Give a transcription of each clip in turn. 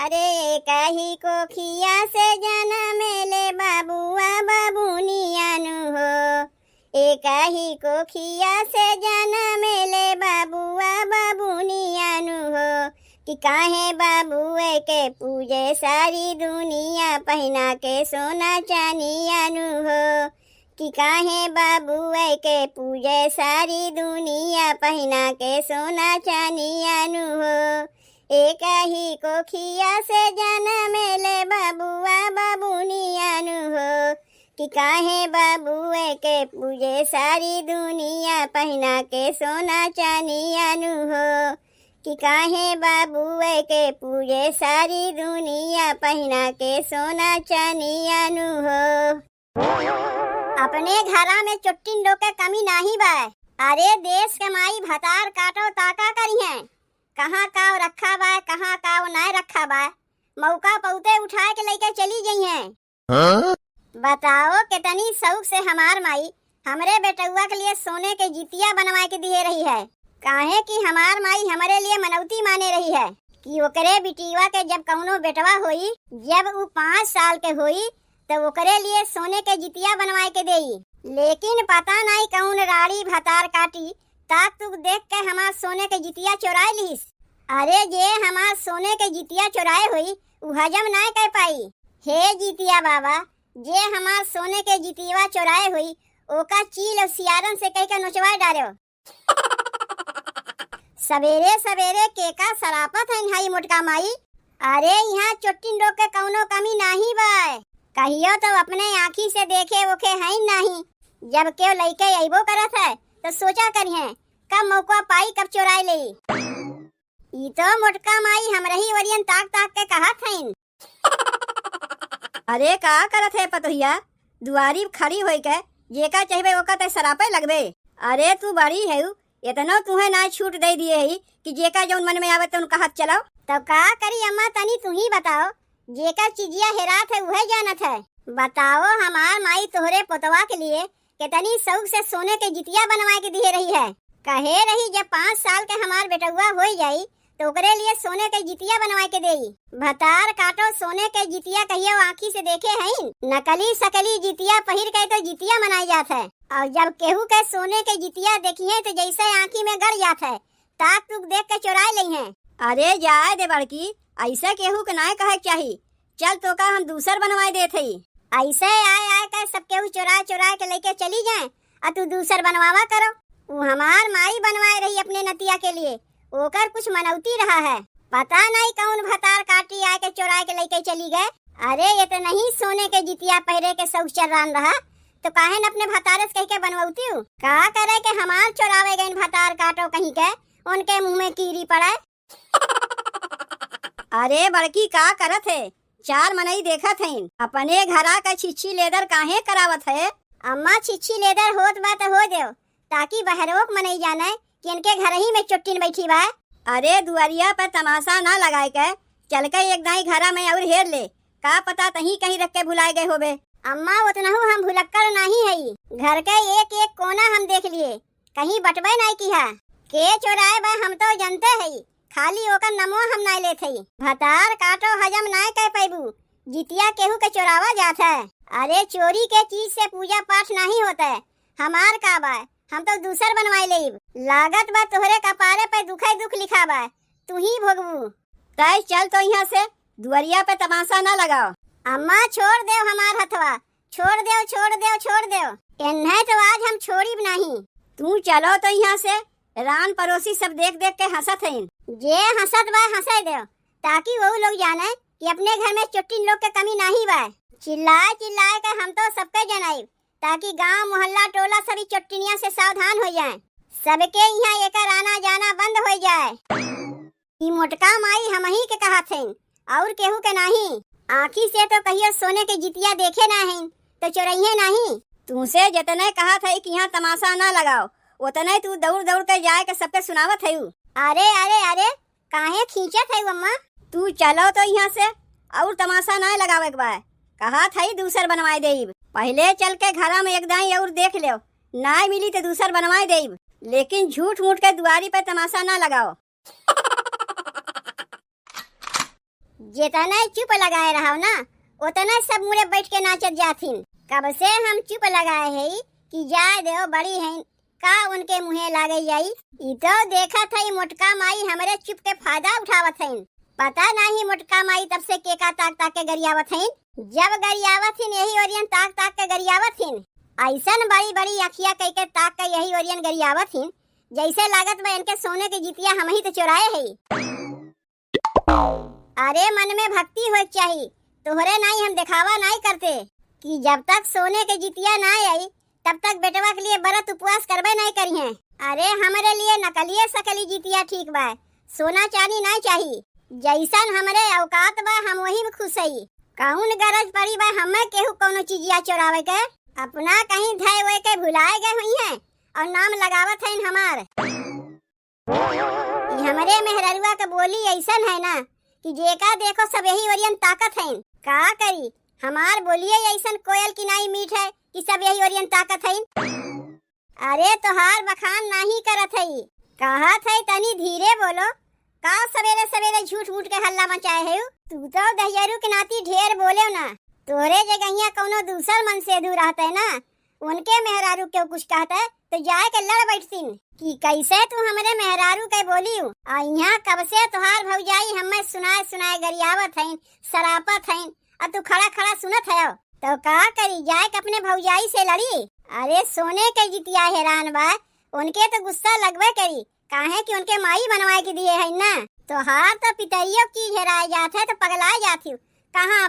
अरे कही को खिया से जनमेले बाबुआ बाबुनियानु हो। एक ही को खिया से जनमेले बाबुआ बाबुनियानु हो। कि काहे बाबुए के पूजे सारी दुनिया पहना के सोना चानियानु हो। कि काहे बाबुए के पूजे सारी दुनिया पहना के सोना चानियानु हो। एक ही को खिया से जनमेले बाबुआ बाबुनियानु हो। कि काहे बाबुए के पूजे सारी दुनिया पहना के सोना चानियानु हो। कि काहे बाबुए के पूजे सारी दुनिया पहना के सोना चानियानु हो। अपने घरा में चुट्टिन लोग के कमी नहीं बा। अरे देश कमाई भतार काटो ताका करी है। कहाँ काव रखा बा कहाँ काव नहीं रखा बा। मौका पौते उठा के लेके चली गई हैं। हाँ? बताओ कितनी शौक से हमार माई हमरे बेटुआ के लिए सोने के जितिया बनवा के दिए रही है। काहे कि हमार माई हमारे लिए मनौती माने रही है कि ओकरे बिटिया के जब कौनो बेटवा होई, जब वो 5 साल के होई तो ओकरे लिए सोने के जितिया बनवा के देई। लेकिन पता नहीं कौन राड़ी भतार काटी ताक तुक देख के हमार सोने के जितिया चुराए लीस। अरे जे हमार सोने के जितिया चुराए हुई उ हजम नहीं कर पाई। हे जितिया बाबा, जे हमार सोने के जितिया चुराए हुई ओका चील और सियारन से कह के नोचवा डालो। सवेरे सवेरे केका सरापत है भाई मोटका माई। अरे यहाँ चुट्टिन लोग के कौनो कमी नहीं बा। कहियो तो अपने आँखी से देखे ओखे है नहीं। जब क्यों लइके अइबो करत है तो सोचा करिए कब मौका पाई कब चुराए ले। ई तो मोटका माई हमरही वरियन ताक ताक के कहत हईन। अरे का करत है पतोहिया, दुआरी खड़ी होई के जेका चाहबे ओका ते सरापे लगबे। अरे तू बड़ी है, इतना तुहे ना छूट दे दिए है कि जेका जौन मन में आवे तो उनका हाथ चलाओ। तो का करी अम्मा, तनी तू ही बताओ। जेका चीजिया हेरात है वह जानत है। बताओ हमार माई तोहरे पोतवा के लिए कितनी शौक से सोने के जितिया बनवा के दिए रही है। कहे रही जब 5 साल के हमार बेटुआ हो जाई तो ओकरे लिए सोने के जितिया बनवा के देई। भतार काटो सोने के जितिया कहियो आँखी से देखे हैं। नकली सकली जितिया पहिर के तो जितिया मनाई जात है। और जब केहू के सोने के जितिया देखिए तो जैसे आँखी में गड़ जात है ताक तुक देख के चुराए ली है। अरे जाए दे बड़की, ऐसा केहू के ना कहे चाहिए। चल तो का हम दूसर बनवाए देते ही। ऐसे आए आए कर सब केहू चुरा चुरा के लेके चली जाए और तू दूसर बनवावा करो। वो हमार माई बनवाए रही अपने नतिया के लिए, ओकर कुछ मनौती रहा है। पता नहीं कौन भतार काटी आके चुरा के लेके चली गए। अरे ये तो नहीं सोने के जितिया पहरे के शौक चर्रान रहा तो काहे न अपने भतारस कह के बनवाती हूँ। का करे के हमार चुरावे गए भतार काटो कहीं के उनके मुँह में कीरी पड़े। अरे बड़की का करत है, 4 मनई देखत है। अपने घरा का छिछी लेदर काहे करावत है। अम्मा छिछी लेदर होत बा तो हो देव ताकि बहरोक मनई जाने कि इनके घर ही में चुट्टिन बैठी बा। अरे दुआरिया पर तमाशा ना लगाए के चल के एक दाई घरा में और हेर ले। का पता तही कहीं रख के भुलाए गए होबे। अम्मा उतना हम भुलक्कर नहीं है। घर के एक एक कोना हम देख लिए, कहीं बटबे नहीं किया। के चोराए बा हम तो जानते है, खाली ओकर नमो हम नहीं लेते। भतार काटो हजम नहीं कर पैबू, जितिया केहू के चोरावा जात है। अरे चोरी के चीज से पूजा पाठ नहीं होता है। हमार का बा, हम तो दूसर बनवाई लेब। लागत बा तोहरे कपारे पे दुखे दुख लिखा बा, तू ही भोगबू। तय चल तो यहाँ से, दुआरिया पे तमाशा ना लगाओ। अम्मा छोड़ दे हमार हथवा, छोड़ दे छोड़ दे छोड़ दे। इन्हें तो आज हम छोड़ी नहीं। तू चलो तो यहाँ से, रान पड़ोसी सब देख देख के हंसत है। जे हंसत बा हंसे दे ताकि वो लोग जाने कि अपने घर में चुट्टिन लोग के कमी नहीं बा। चिल्लाए चिल्लाए के हम तो सबके जनाई ताकि गांव मोहल्ला टोला सभी चुट्टिनिया से सावधान हो जाएं। सबके यहाँ एक आना जाना बंद हो जाए। ई मोटका माई हम ही के कहा थे और केहू के नहीं। आँखी से तो कहियो सोने के जितिया देखे नहीं तो चोरइये नहीं। तुमसे जितने कहा था कि यहाँ तमाशा ना लगाओ उतने तू दौड़ दौड़ कर जाए के सबके सुनावत है। अरे अरे अरे काहे खींचत है अम्मा। तू चलो तो यहाँ से और तमाशा ना लगावे के बा। कहा था दूसर बनवाए देब। पहले चल के घरा में एक दाई और देख लो, ना मिली तो दूसर बनवाए देब। लेकिन झूठ मूठ के दुआरी पे तमाशा ना लगाओ। जितना चुप लगाए रहो ना उतना सब मुड़े बैठ के नाचत जाथिन। कब से हम चुप लगाए है कि जाए देव बड़ी है का उनके मुँहे लागे जाई। ई तो देखा था मोटका माई हमारे चुप के फायदा उठावत है। पता नहीं मोटका माई तब से केका ताक ताक के गरियावत है। जब गरियावत हिन यही ओरियन ताक ताक के गरियावत हिन। ऐसन बड़ी बड़ी अखिया कह के ताक के यही ओरियन गरियावत हिन जैसे लागत में इनके सोने की जितिया हम ही तो चुराए है। अरे मन में भक्ति हो चाहिए, तोहरे नहीं हम दिखावा नहीं करते कि जब तक सोने के जितिया ना आई तब तक बेटवा के लिए व्रत उपवास करबे नहीं करी हैं। अरे हमारे लिए नकलिए सकली जितिया ठीक बा, सोना चांदी नहीं चाहिए। जैसन हमारे औकात बा हम वही में खुश है। कौन गरज पड़ी बा हमें केहू कोनो चीजिया चोरावे के। अपना कहीं धय वे के भुलाए गए हुई हैं और नाम लगावत है हमार। हमारे मेहररुआ के बोली ऐसन है ना कि जेका देखो सब यही ओरियन ताकत है। का करी हमार बोलिए ऐसन कोयल की नाई मीठ है कि सब यही ओरियन ताकत है। अरे तोहार बखान नहीं करत है, कहत है तनी धीरे बोलो। का सवेरे सवेरे झूठ मूठ के हल्ला मचाए है। तू तो दहियरू के नाती ढेर बोले ना। तोरे जगहिया कोनो दूसर मन से दूर रहते है ना, उनके मेहरारू क्यों कुछ कहता है तो जाए के लड़ बैठतीन कि कैसे तू हमारे मेहरारू के बोली। यहाँ कब से तुहार भौजाई हमें सुनाए सुनाए गरियावत है सरापत है और तू खड़ा खड़ा सुनत है तो का करी जाए के अपने भौजाई से लड़ी। अरे सोने के जितिया हैरान बा, उनके तो गुस्सा लगवे करी काहे कि उनके माई बनवाए के दिए है ना। तो हार तो पितरियों की हेराए जात है तो पगलाए जाती। कहाँ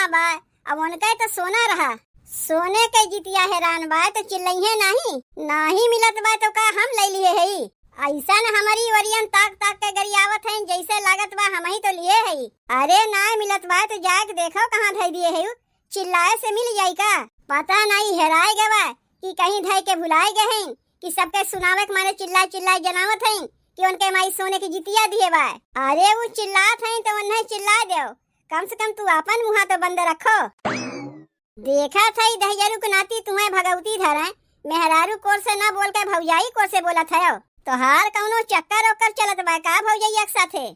बा अब उनका तो सोना रहा। सोने के जितिया हैरान बा तो चिल्लइहे नहीं मिलत बा तो का हम ले लिए है। ऐसा हमारी ओरियन ताक ताक के गरियावत है जैसे लागत बा हम ही तो लिए है। अरे ना मिलत बा तो जाके देखो कहाँ धई दिए है। चिल्लाए से मिल जाई का पता नहीं हेराए गवा कि कहीं धई के भुलाए गए हैं कि सबके सुनावे के मारे चिल्लाए चिल्लाए जनावत है कि उनके माई सोने की जितिया दिए बा। अरे वो चिल्लात है तो उन्हें चिल्ला दो, कम से कम तू अपन मुँह तो बंद रखो। देखा था दहियरू के नाती तुम्हें भगवती धरा मेहरारू कोर से ना बोल के भौजाई कोर से बोला था। तो हार कौनो चक्कर ओकर चलत बा का भौजाई एक साथे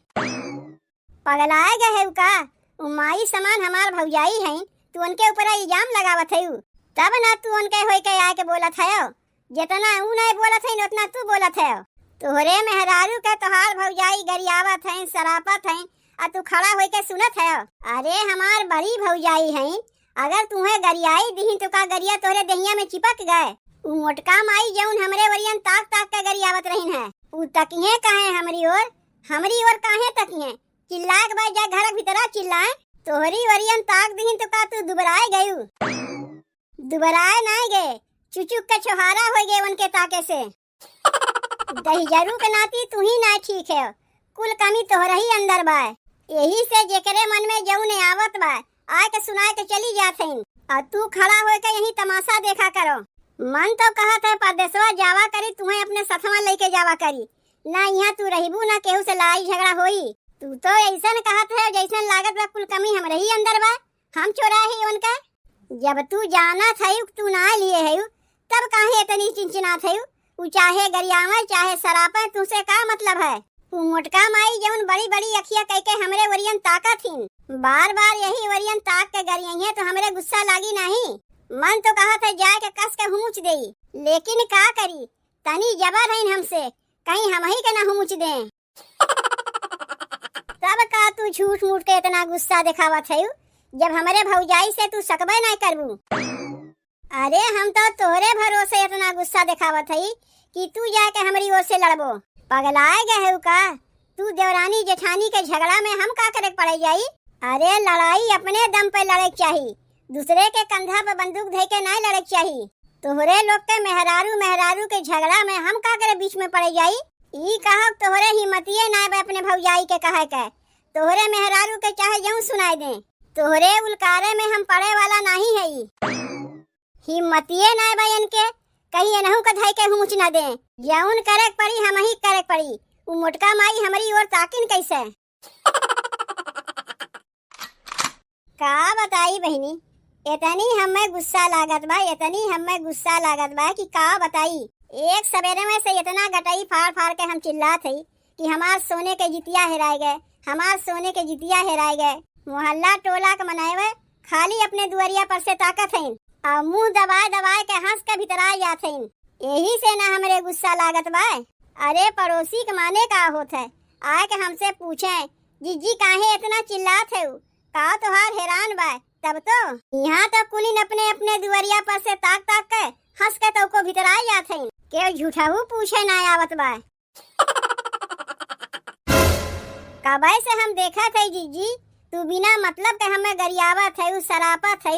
पगलाए गए है का। माई समान हमार भौजाई है तू उनके ऊपर इल्जाम लगावत है तब ना तू उनके होई के आके बोलत है। जितना ऊ नहीं बोलत है उतना तू बोलत है। तोहरे मेहरारू के तोहार भौजाई गरियावत है सरापत है और तू खड़ा होई के सुनत है। अरे हमार बड़ी भौजाई है, अगर तुम्हें गरियाई दी तो का गरिया तोहरे दहिया में चिपक गए। उ मोटका माई जौन हमरे वरियन ताक ताक के गरियावत रहीन है उ तकिए काहे हमरी ओर काहे तकिए। चिल्ला के बाद जा घर भीतर चिल्लाए। तोहरी वरियन ताक दी तो का तू दुबराए गयू। दुबराए नहीं गए, चुचुक के छोहारा हो गए उनके ताके से। दहिजरू के नाती तू ही ना ठीक है, कुल कमी तोहरा ही अंदर बा। यही से जेकरे मन में जौन आवत बा आए के सुनाए के चली जात है और तू खड़ा हो के यही तमाशा देखा करो। मन तो कहत है परदेसवा जावा करी तुम्हें अपने सथवा लेके जावा करी ना, यहाँ तू रहीबू ना केहू से लड़ाई झगड़ा होई। तू तो ऐसन कहत है जैसन लागत बा कुल कमी हमरे ही अंदर बा, हम चोरा ही उनका। जब तू जाना था तू ना लिए है तब काहे इतनी चिंचिनात है। उ चाहे गरियावा चाहे सरापा तुझसे का मतलब है। उ मोटका माई जौन बड़ी बड़ी अखिया कह के हमरे वरियन ताका थी, बार बार यही वरियन ताक के गरियाई तो हमरे गुस्सा लागी नहीं। मन तो कहत है जाए के कस के हुमुच दे, लेकिन का करी तनी जबर है हमसे कहीं हम ही के ना हुमुच दे। तब का तू झूठ मूठ के इतना गुस्सा दिखावत है जब हमारे भौजाई से तू सकबे नहीं करबू। अरे हम तो तोहरे भरोसे इतना गुस्सा दिखावत है कि तू जाके हमारी ओर से लड़बो। पगलाए गए है का तू देवरानी जेठानी के झगड़ा में हम का करे पड़े जाई। अरे लड़ाई अपने दम पे लड़े चाहिए, दूसरे के कंधा पे बंदूक धे के नहीं लड़े चाहिए। तोहरे लोग के मेहरारू के झगड़ा में हम का करे बीच में पड़े जाई। ई कहा तोहरे हिम्मतिये ना बे अपने भौजाई के कहे के, तोहरे मेहरारू के चाहे जऊं सुनाई दे, तोहरे उलकारे में हम पड़े वाला नहीं है। हिम्मतिये ना बे इनके कहीं एनहू के धई के हुमुच ना दे, जऊन करे पड़ी हम ही करे पड़ी। उ मोटका माई हमारी ओर ताकिन कैसे का बताई बहनी। इतनी हमें गुस्सा लागत बा कि का बताई। एक सवेरे में से इतना गटाई फाड़ फाड़ के हम चिल्लात है कि हमार सोने के जितिया हेराए गए, हमार सोने के जितिया हेराय गए। मोहल्ला टोला के मनावे खाली अपने दुआरिया पर से ताकत हईन और मुंह दबाए दबाए के हंस के भीतरा जात हईन। यही से ना हमरे गुस्सा लागत बा। अरे पड़ोसी के माने का होत है, आए के हमसे पूछे जीजी काहे इतना चिल्लात है, का तोहार हैरान बा। तब तो यहाँ तो कुलीन अपने अपने दुआरिया पर से ताक ताक के हंस के तो को भीतरा जात हईन। के झूठाऊ पूछे ना आवत बा। कबे से हम देखा थे जीजी, तू बिना मतलब के हमें गरियावा थे, सरापा थे।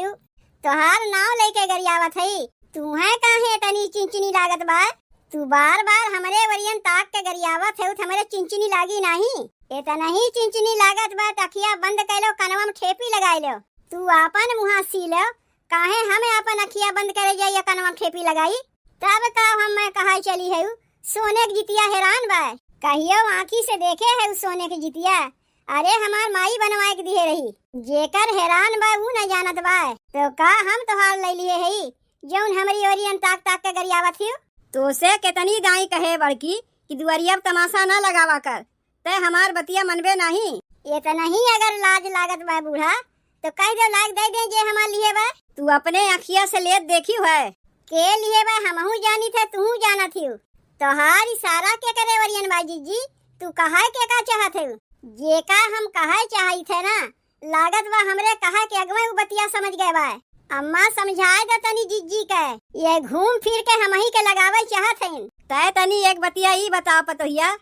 तोहार नाव लेके गरियावा थे, तू है काहे तनी चिंचिनी लागत बा। तू बार बार हमरे वरियन ताक के गरियावा थे, हमरे चिंचिनी लागी नहीं। इतना ही चिंचिनी लागत बा तकिया बंद कैलो, कनवा में ठेपी लगाई लो। तू आपन मुहा सी लो, काहे हमें अपन अखिया बंद करे जाइए कनवा में ठेपी लगाई। तब का हम मैं कहा चली है सोने की जितिया हैरान बा। कहियो आँखी से देखे है सोने की जितिया। अरे हमार माई बनवाए के दिए रही, जेकर हैरान बा वो न जानत बा। तो का हम तोहार ले लिए है जौन हमारी ओरियन ताक ताक के गरियावा थी। तो से कितनी दाई कहे बड़की कि दुआरिया तमाशा न लगावा कर, ते हमार बतिया मनबे नहीं। इतना ही अगर लाज लागत बा बूढ़ा तो कह दो लाग दे दे जे हमार लिए बा। तू अपने अखिया से लेत देखी है के लिए बा, हमहू जानी थे तू जाना थी। तोहार इशारा के करे वरियन बाजी जी, तू कहा के का चाहत है। जे का हम कहा चाही थे ना, लागत बा हमरे कहा के अगवे उ बतिया समझ गए बा। अम्मा समझाए दो तनी जिज्जी के, ये घूम फिर के हम ही के लगावे चाहत हईन। तय तनी एक बतिया ही बता पतोहिया,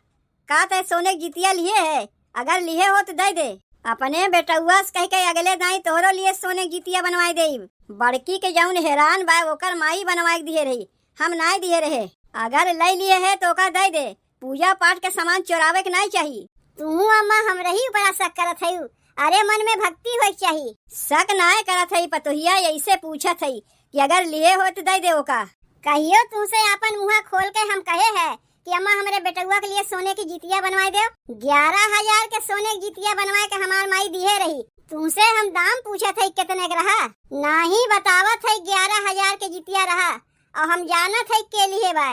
का तय सोने की जितिया लिए है? अगर लिए हो तो दे दे। अपने बेटुआ से कह के अगले दाई तोहरो लिए सोने की जितिया बनवाई दे। बड़की के जौन हैरान बा ओकर माई बनवाई दिए रही, हम नहीं दिए रहे। अगर ले लिए है तो ओकर दे दे, पूजा पाठ के सामान चोरावे के नहीं चाहिए। तू अम्मा हमरे ही ऊपर शक करत है। अरे मन में भक्ति होई चाहिए। शक नहीं करत है पतोहिया, ऐसे पूछत है कि अगर लिए हो तो दे दे ओका। कहियो तू से अपन मुँह खोल के हम कहे है कि अम्मा हमारे बेटुआ के लिए सोने की जितिया बनवाई दे। 11,000 के सोने की जितिया बनवाए के हमार माई दिए रही। तुमसे हम दाम पूछे थे कितने का रहा, नहीं बतावत है। 11,000 के जितिया रहा और हम जानत है के लिए बा।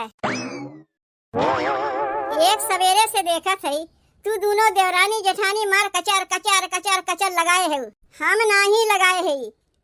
एक सवेरे से देखा थे तू दोनों देवरानी जेठानी मार कचर कचर कचर कचर लगाए है। हम नहीं लगाए है,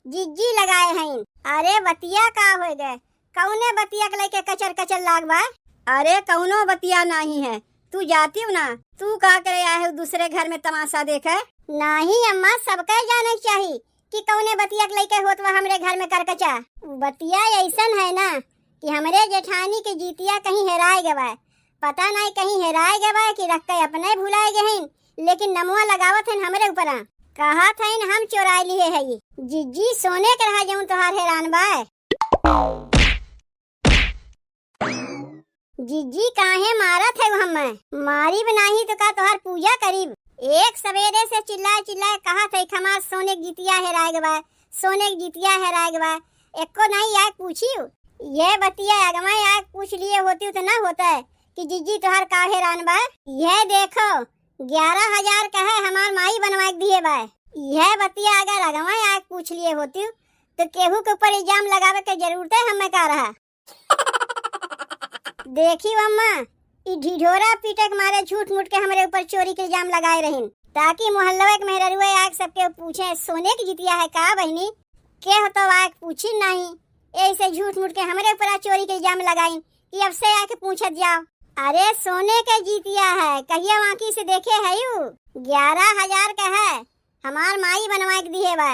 जिज्जी लगाए हैं। अरे बतिया का हो गए, कौने बतिया के लेके कचर कचर लाग बा। अरे कौनो बतिया नहीं है, तू जाती हो ना। तू का करे आए हो दूसरे घर में तमाशा देखे? नहीं अम्मा, सबका जाना चाहिए कि कौने बतिया के लेके होत बा हमरे घर में करकचा। बतिया ऐसन है ना कि हमरे जेठानी के जितिया कहीं हेराए गए, पता नहीं कहीं हेराए गए कि रख के अपने भुलाए गए, लेकिन नमुआ लगावत है हमरे ऊपर। कहा था हम चोराए लिए है। जिज्जी सोने के रहा जाऊं तोहार हैरान बा। जिज्जी काहे मारत है हमें? मारी बनाही तो का तोहार पूजा करीब। एक सवेरे से चिल्लाए चिल्लाए कहा था हमार सोने की जितिया हेराए गए, सोने की जितिया हेराए गए। एको नहीं आग पूछी। ये बतिया अगमा आग पूछ लिए होती तो ना होता है कि जिज्जी तोहार का हैरान बा। यह देखो 11,000 का है हमार माई बनवाए दिए बा। यह बतिया अगर अगमा आग पूछ लिए होती तो केहू के ऊपर इल्जाम लगावे के जरूरत है हमें का रहा। देखी अम्मा, ई ढिढोरा पीटे के मारे झूठ मूठ के हमारे ऊपर चोरी के इल्जाम लगाए रहीन, ताकि मोहल्ले के मेहरुए आग सबके पूछे सोने की जितिया है का बहनी के हो, तो आग पूछी नहीं। ऐसे झूठ मूठ के हमारे ऊपर चोरी के इल्जाम लगाई कि अब से आके पूछत जाओ। अरे सोने के जितिया है, कहिया आँखी से देखे है। 11,000 का है, हमार माई बनवा के दिए बा।